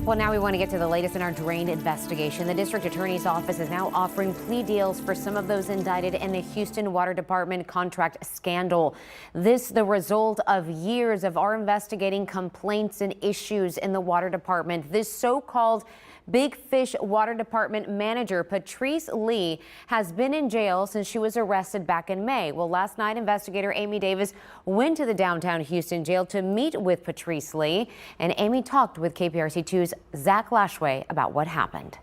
Well, now we want to get to the latest in our drain investigation. The district attorney's office is now offering plea deals for some of those indicted in the Houston Water Department contract scandal. This the result of years of our investigating complaints and issues in the water department. This so-called Big Fish Water Department manager, Patrice Lee, has been in jail since she was arrested back in May. Well, last night, investigator Amy Davis went to the downtown Houston jail to meet with Patrice Lee, and Amy talked with KPRC2's Zach Lashway about what happened.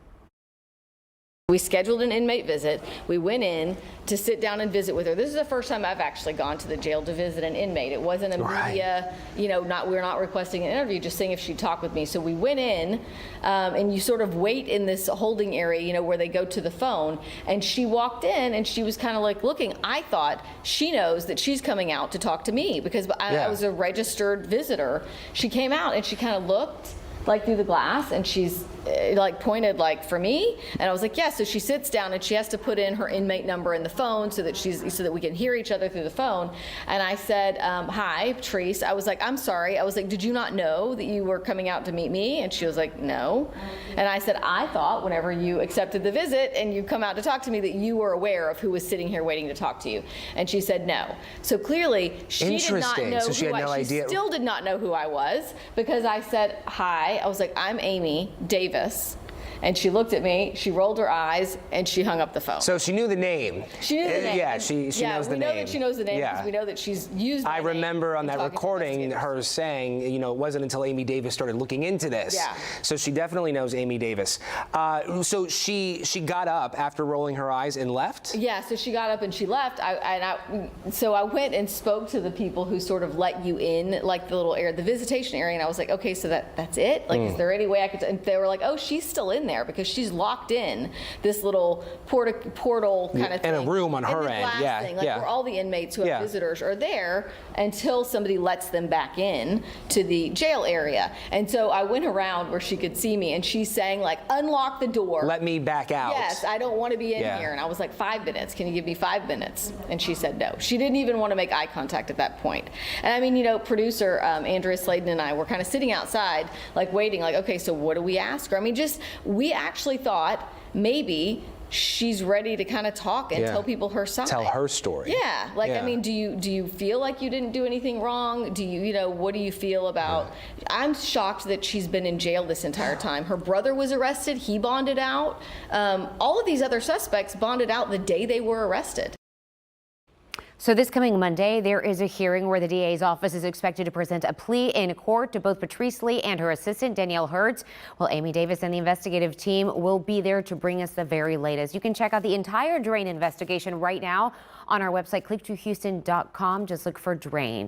We scheduled an inmate visit. We went in to sit down and visit with her. This is the first time I've actually gone to the jail to visit an inmate. It wasn't a media, we're not requesting an interview, just seeing if she'd talk with me. So we went in, and you sort of wait in this holding area, where they go to the phone. And she walked in, and she was kind of like looking. I thought she knows that she's coming out to talk to me because I was a registered visitor. She came out and she kind of looked like through the glass, and she's like pointed like for me, and I was like, yeah. So she sits down and she has to put in her inmate number in the phone so that we can hear each other through the phone. And I said, hi, Patrice. I was like, I'm sorry. I was like, did you not know that you were coming out to meet me? And she was like, no. And I said, I thought whenever you accepted the visit and you come out to talk to me that you were aware of who was sitting here waiting to talk to you. And she said no. So clearly she did not know so she had no idea. She still did not know who I was because I said hi. I was like, I'm Amy Davis. And she looked at me, she rolled her eyes, and she hung up the phone. So she knew the name. She knew the name. Yeah, she knows the name. We know that she knows the name because we know that she's used my I remember on that recording her her saying, it wasn't until Amy Davis started looking into this. Yeah. So she definitely knows Amy Davis. So she got up after rolling her eyes and left? Yeah, so she got up and she left. So I went and spoke to the people who sort of let you in, like the little area, the visitation area, and I was like, okay, so that's it? Like, is there any way I could? And they were like, oh, she's still in there because she's locked in this little portal kind of thing. In a room on her end, where all the inmates who have visitors are there until somebody lets them back in to the jail area. And so I went around where she could see me, and she's saying like, unlock the door. Let me back out. Yes, I don't want to be in here. And I was like, 5 minutes. Can you give me 5 minutes? And she said no. She didn't even want to make eye contact at that point. And I mean, producer Andrea Sladen and I were kind of sitting outside, like waiting, like, okay, so what do we ask her? I mean, we actually thought maybe she's ready to kind of talk and tell people her side. Tell her story. Yeah. I mean, do you feel like you didn't do anything wrong? Do you, what do you feel about? I'm shocked that she's been in jail this entire time. Her brother was arrested. He bonded out. All of these other suspects bonded out the day they were arrested. So this coming Monday, there is a hearing where the DA's office is expected to present a plea in court to both Patrice Lee and her assistant, Danielle Hertz. Well, Amy Davis and the investigative team will be there to bring us the very latest. You can check out the entire drain investigation right now on our website, click2houston.com. Just look for drain.